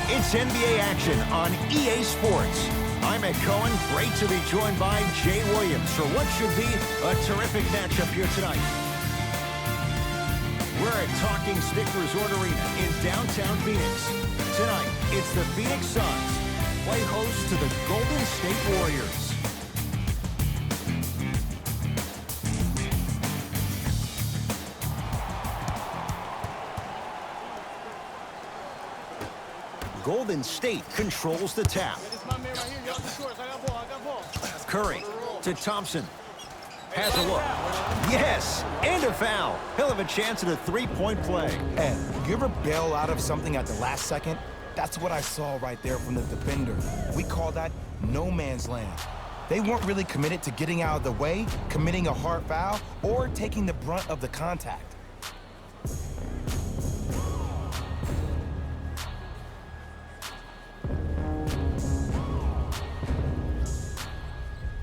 It's NBA action on EA Sports. I'm Ed Cohen. Great to be joined by Jay Williams for what should be a terrific matchup here tonight. We're at Talking Stick Resort Arena in downtown Phoenix. Tonight, it's the Phoenix Suns play host to the Golden State Warriors. Golden State controls the tap. Curry to Thompson. Has a look. Yes, and a foul. He'll have a chance at a three-point play. Ed, you ever bail out of something at the last second? That's what I saw right there from the defender. We call that no man's land. They weren't really committed to getting out of the way, committing a hard foul, or taking the brunt of the contact.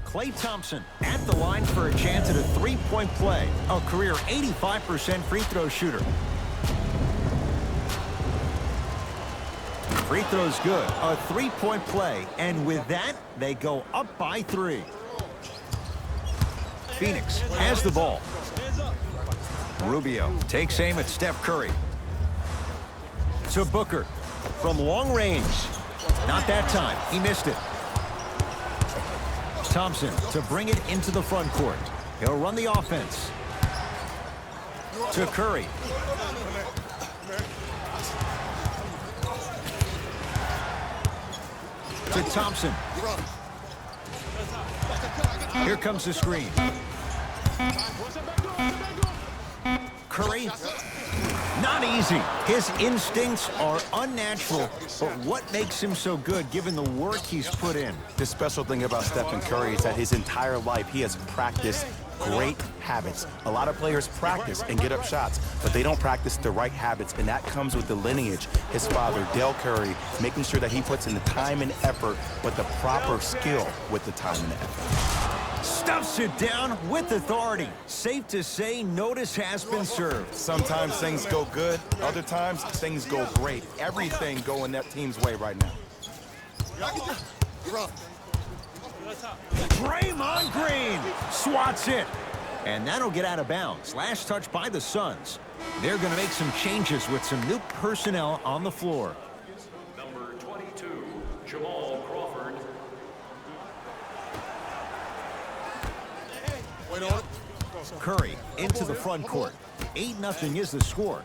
Klay Thompson at the line for a chance at a three-point play. A career 85% free throw shooter. Free throw's good. A three-point play. And with that, they go up by 3. Phoenix has the ball. Rubio takes aim at Steph Curry. To Booker from long range. Not that time. He missed it. Thompson to bring it into the front court. He'll run the offense. To Curry. To Thompson. Here comes the screen. Curry. Not easy. His instincts are unnatural, but what makes him so good given the work he's put in? The special thing about Stephen Curry is that his entire life he has practiced great habits. A lot of players practice and get up shots, but they don't practice the right habits, and that comes with the lineage. His father, Dale Curry, making sure that he puts in the time and effort, but the proper skill with the time and effort. Stuffs it down with authority. Safe to say, notice has been served. Sometimes things go good, other times things go great. Everything going that team's way right now. Draymond Green swats it. And that'll get out of bounds. Last touch by the Suns. They're going to make some changes with some new personnel on the floor. Number 22, Jamal Crawford. Curry into the front court. 8-0 is the score.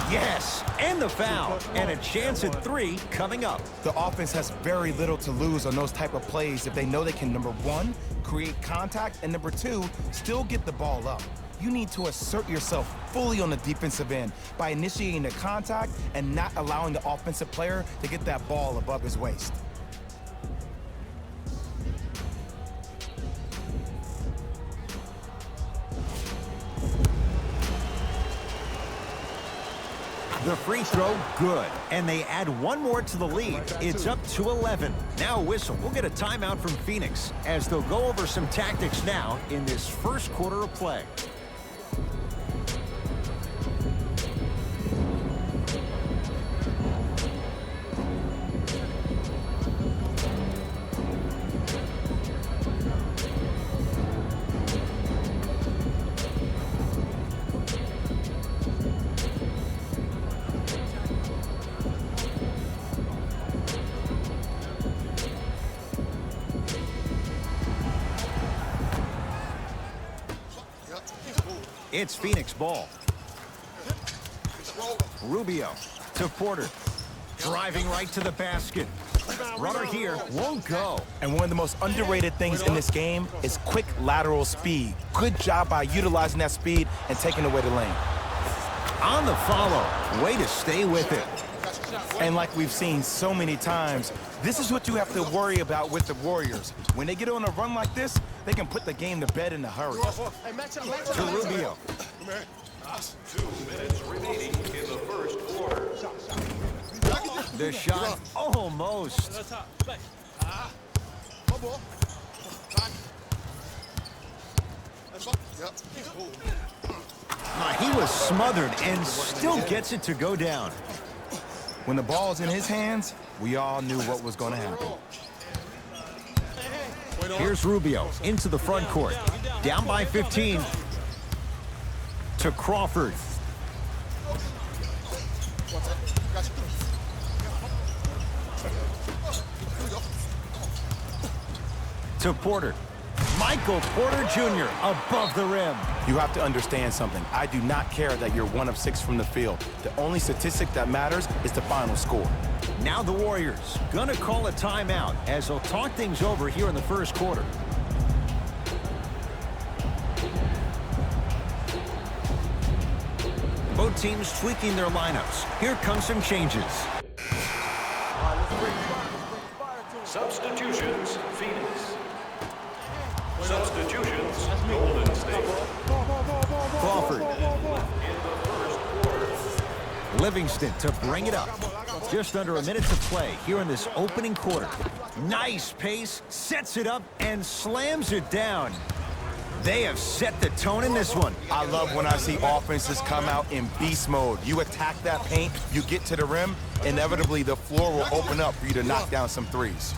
Yes, and the foul. And a chance at 3 coming up. The offense has very little to lose on those type of plays if they know they can, number 1, create contact, and number 2, still get the ball up. You need to assert yourself fully on the defensive end by initiating the contact and not allowing the offensive player to get that ball above his waist. The free throw, good. And they add one more to the lead. It's up to 11. Now a whistle. We'll get a timeout from Phoenix as they'll go over some tactics now in this first quarter of play. It's Phoenix ball. Rubio to Porter. Driving right to the basket. Runner here won't go. And one of the most underrated things in this game is quick lateral speed. Good job by utilizing that speed and taking away the lane. On the follow. Way to stay with it. And like we've seen so many times, this is what you have to worry about with the Warriors. When they get on a run like this, they can put the game to bed in a hurry. To Rubio. 2 minutes remaining in the first quarter. The shot almost. He was smothered and still gets it to go down. When the ball's in his hands, we all knew what was going to happen. Here's Rubio into the front court. Down by 15 to Crawford. To Porter. Michael Porter Jr. above the rim. You have to understand something. I do not care that you're 1 of 6 from the field. The only statistic that matters is the final score. Now the Warriors gonna call a timeout as they'll talk things over here in the first quarter. Both teams tweaking their lineups. Here come some changes. Substitutions, Phoenix. Substitutions, Golden State. Crawford. In the first quarter. Livingston to bring it up. Just under a minute to play here in this opening quarter. Nice pace, sets it up, and slams it down. They have set the tone in this one. I love when I see offenses come out in beast mode. You attack that paint, you get to the rim, inevitably the floor will open up for you to knock down some threes.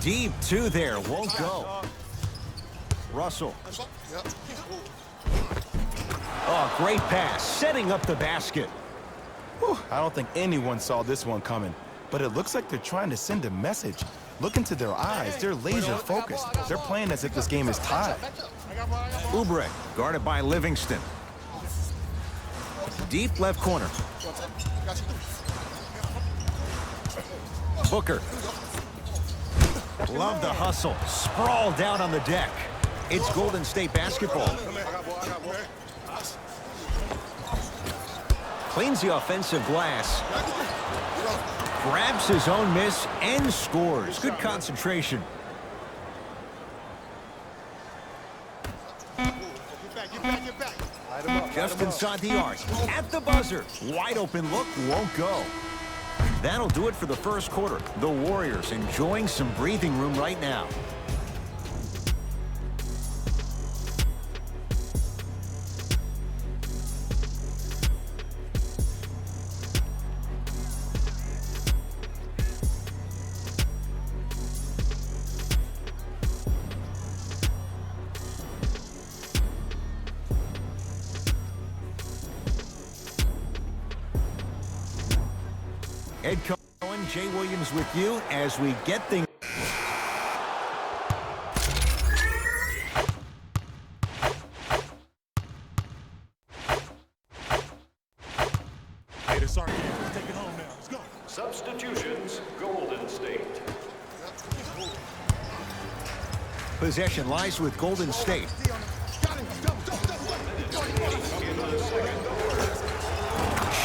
Deep two there, won't go. Russell. Oh, great pass, setting up the basket. Whew, I don't think anyone saw this one coming, but it looks like they're trying to send a message. Look into their eyes, they're laser focused. They're playing as if this game is tied. Oubre, guarded by Livingston. Deep left corner. Booker. Love the hustle. Sprawled down on the deck. It's Golden State basketball. Cleans the offensive glass. Grabs his own miss and scores. Good concentration. Just inside the arc. At the buzzer. Wide open look, won't go. That'll do it for the first quarter. The Warriors enjoying some breathing room right now. Ed Cohen, Jay Williams with you as we get things. Hey, this our game. Let's take it home now. Let's go. Substitutions, Golden State. Possession lies with Golden State.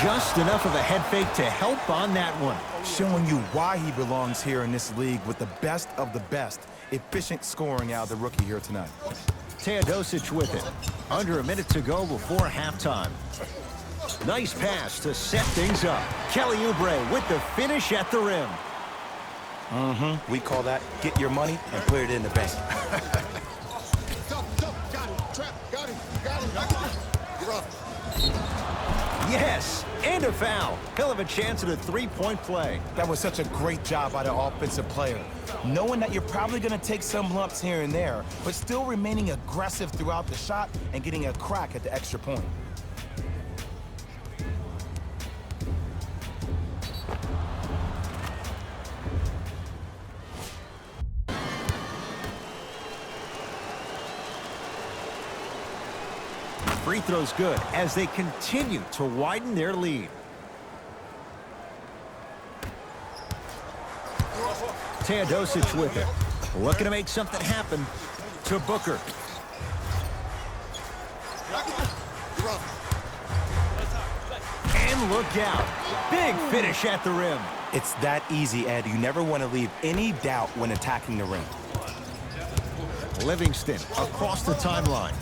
Just enough of a head fake to help on that one. Showing you why he belongs here in this league with the best of the best. Efficient scoring out of the rookie here tonight. Teodosic with it. Under a minute to go before halftime. Nice pass to set things up. Kelly Oubre with the finish at the rim. We call that get your money and put it in the bank. Yes, and a foul. He'll have a chance at a three-point play. That was such a great job by the offensive player. Knowing that you're probably going to take some lumps here and there, but still remaining aggressive throughout the shot and getting a crack at the extra point. Free throw's good as they continue to widen their lead. Teodosic with it. Looking to make something happen to Booker. And look out. Big finish at the rim. It's that easy, Ed. You never want to leave any doubt when attacking the rim. Livingston across the timeline.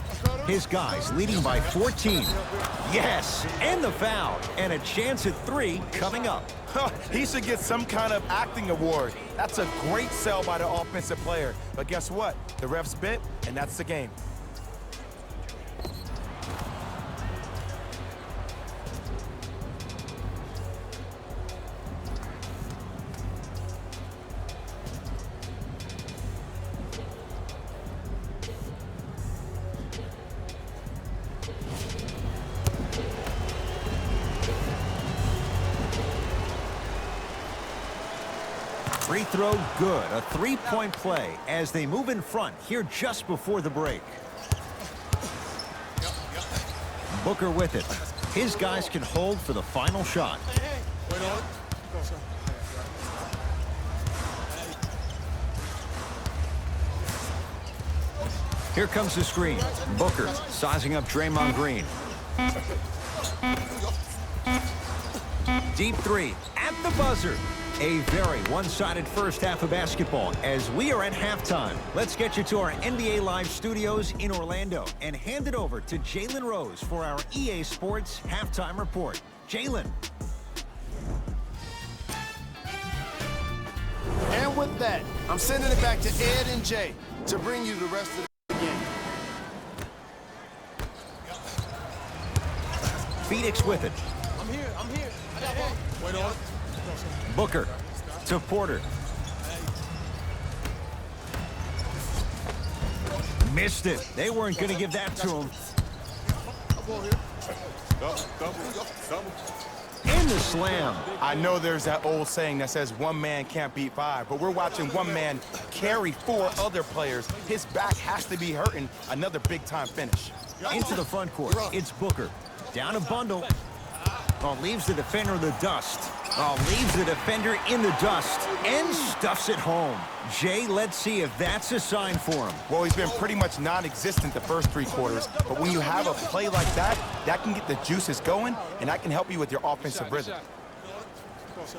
His guys leading by 14. Yes, and the foul. And a chance at 3 coming up. He should get some kind of acting award. That's a great sell by the offensive player. But guess what? The ref spit, and that's the game. Free throw good. A three-point play as they move in front here just before the break. Booker with it. His guys can hold for the final shot. Wait on it. Go, sir. Here comes the screen. Booker sizing up Draymond Green. Deep three at the buzzer. A very one-sided first half of basketball as we are at halftime. Let's get you to our NBA Live studios in Orlando and hand it over to Jalen Rose for our EA Sports halftime report. Jalen. And with that, I'm sending it back to Ed and Jay to bring you the rest of the game. Phoenix with it. I'm here. I got ball. Wait on it. Go, sir. Booker to Porter. Missed it. They weren't going to give that to him. Ball here. Double. And the slam. I know there's that old saying that says one man can't beat five, but we're watching one man carry four other players. His back has to be hurting. Another big-time finish. Into the front court. It's Booker. Down a bundle. Oh, leaves the defender in the dust. Oh, leaves the defender in the dust and stuffs it home. Jay, let's see if that's a sign for him. Well, he's been pretty much non-existent the first three quarters, but when you have a play like that, that can get the juices going, and that can help you with your offensive rhythm. Go, sir.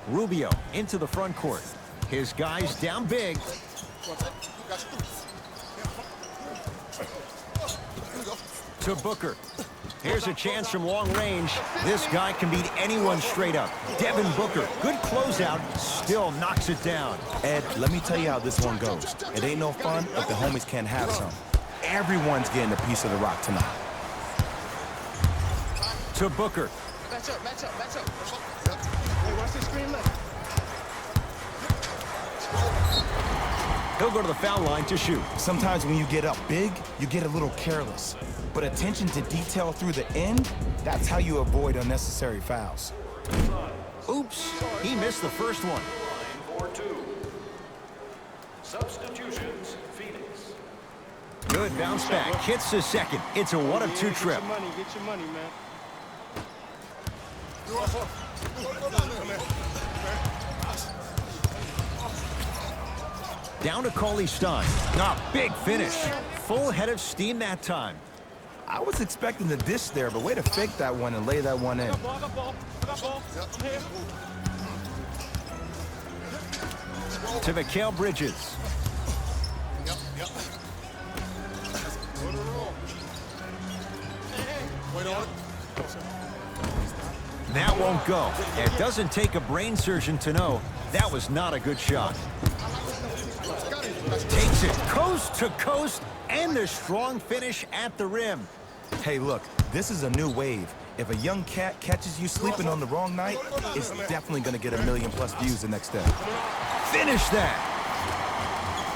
Rubio into the front court. His guys down big. To Booker. Here's a chance from long range. This guy can beat anyone straight up. Devin Booker, good closeout, still knocks it down. Ed, let me tell you how this one goes. It ain't no fun if the homies can't have some. Everyone's getting a piece of the rock tonight. To Booker. Match up. Hey, watch this screen left. He'll go to the foul line to shoot. Sometimes when you get up big, you get a little careless. But attention to detail through the end, that's how you avoid unnecessary fouls. Oops, he missed the first one. Line for two. Substitutions, Phoenix. Good bounce back, hits the second. It's a one of two trip. Get your money, man. Down to Cauley Stein. Ah, big finish. Full head of steam that time. I was expecting the dish there, but way to fake that one and lay that one in. I got ball. I'm here. To Mikal Bridges. Wait on it. Go, sir. That won't go. It doesn't take a brain surgeon to know that was not a good shot. Takes it coast to coast and the strong finish at the rim. Hey, look, this is a new wave. If a young cat catches you sleeping on the wrong night, it's definitely going to get 1 million+ views the next day. Finish that.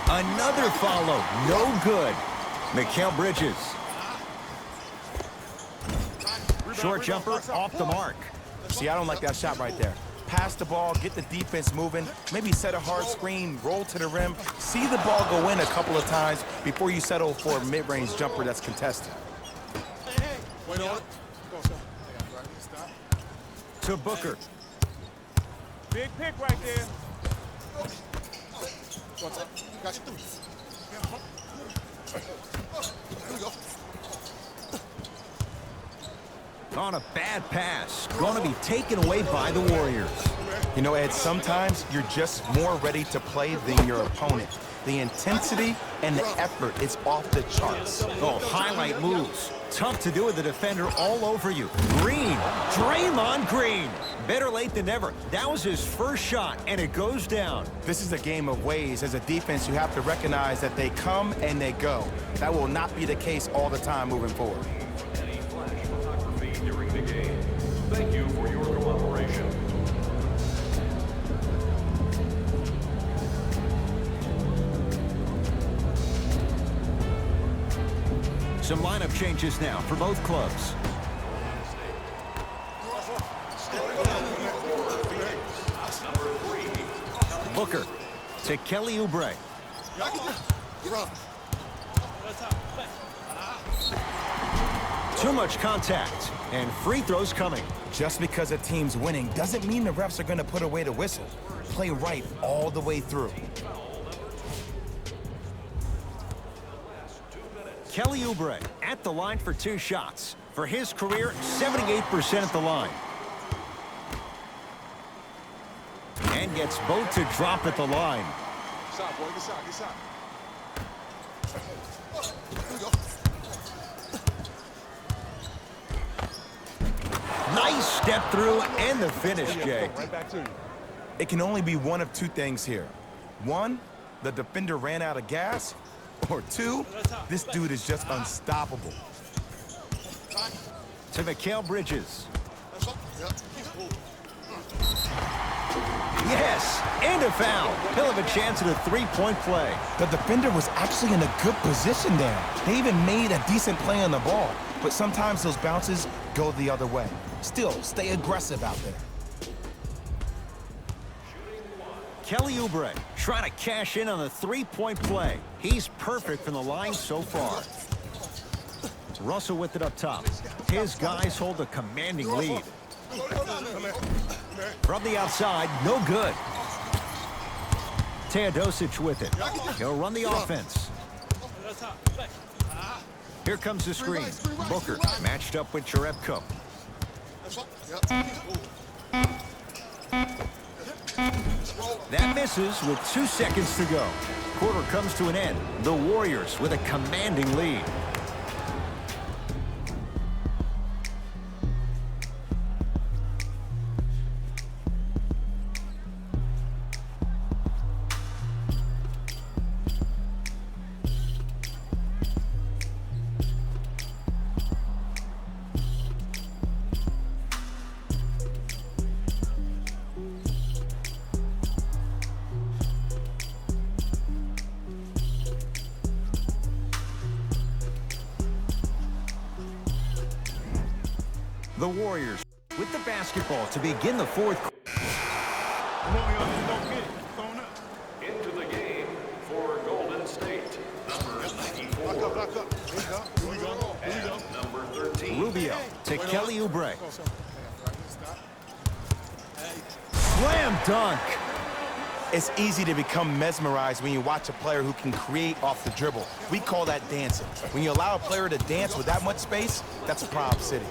Another follow. No good. Mikal Bridges. Short jumper off the mark. See, I don't like that shot right there. Pass the ball, get the defense moving, maybe set a hard screen, roll to the rim, see the ball go in a couple of times before you settle for a mid-range jumper that's contested. Wait on it. Go, sir. To Booker. Big pick right there. On a bad pass. Going to be taken away by the Warriors. You know, Ed, sometimes you're just more ready to play than your opponent. The intensity and the effort is off the charts. Oh, highlight moves. Tough to do with the defender all over you. Green. Draymond Green. Better late than never. That was his first shot, and it goes down. This is a game of ways. As a defense, you have to recognize that they come and they go. That will not be the case all the time moving forward. Any flash photography during the game. Thank you for your cooperation. Some lineup changes now for both clubs. Booker to Kelly Oubre. Too much contact, and free throws coming. Just because a team's winning doesn't mean the refs are going to put away the whistle. Play right all the way through. Kelly Oubre at the line for 2 shots. For his career, 78% at the line. And gets both to drop at the line. Good shot, boy. Good shot. Good shot. Here we go. Nice step through and the finish, Jay. Right back to you. It can only be one of 2 things here. 1, the defender ran out of gas. Or 2, this dude is just unstoppable. To Mikal Bridges. Yes, and a foul. He'll have a chance at a 3-point play. The defender was actually in a good position there. They even made a decent play on the ball. But sometimes those bounces go the other way. Still, stay aggressive out there. Kelly Oubre trying to cash in on the 3-point play. He's perfect from the line so far. Russell with it up top. His guys hold a commanding lead. From the outside, no good. Teodosic with it. He'll run the offense. Here comes the screen. Booker matched up with Jerebko. That misses with 2 seconds to go. Quarter comes to an end. The Warriors with a commanding lead. The Warriors with the basketball to begin the 4th quarter. Into the game for Golden State, number 94. Back up. Here we go. And number 13. Rubio to Kelly Oubre. Slam dunk. It's easy to become mesmerized when you watch a player who can create off the dribble. We call that dancing. When you allow a player to dance with that much space, that's a Prob City.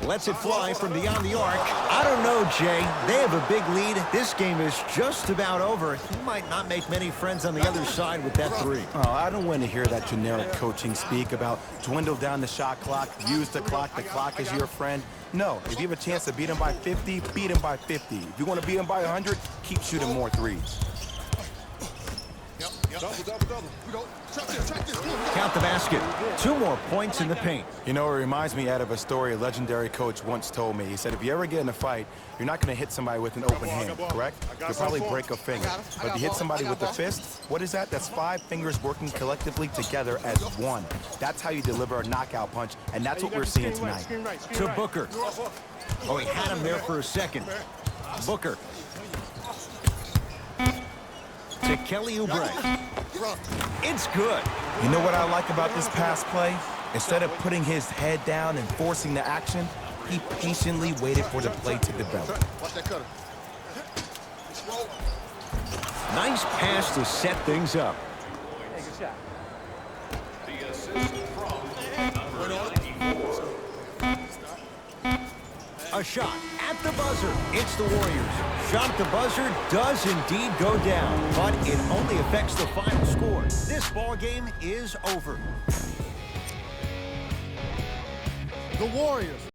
Lets it fly from beyond the arc. I don't know, Jay. They have a big lead. This game is just about over. He might not make many friends on the other side with that 3. Oh, I don't want to hear that generic coaching speak about dwindle down the shot clock, use the clock is your friend. No, if you have a chance to beat him by 50, beat him by 50. If you want to beat him by 100, keep shooting more threes. Double. We go. Track this. Count the basket. 2 more points in the paint. You know, it reminds me, Ed, of a story a legendary coach once told me. He said, if you ever get in a fight, you're not going to hit somebody with an open hand, correct? You'll probably break a finger. But if you hit somebody with a fist, what is that? That's 5 fingers working collectively together as one. That's how you deliver a knockout punch, and that's what we're seeing tonight. To Booker. Oh, he had him there for a second. Booker. To Kelly Oubre. It's good. You know what I like about this pass play? Instead of putting his head down and forcing the action, he patiently waited for the play to develop. Watch that cutter. Nice pass to set things up. The assist from number 94. A shot at the buzzer. It's the Warriors. Shot at the buzzer does indeed go down, but it only affects the final score. This ball game is over. The Warriors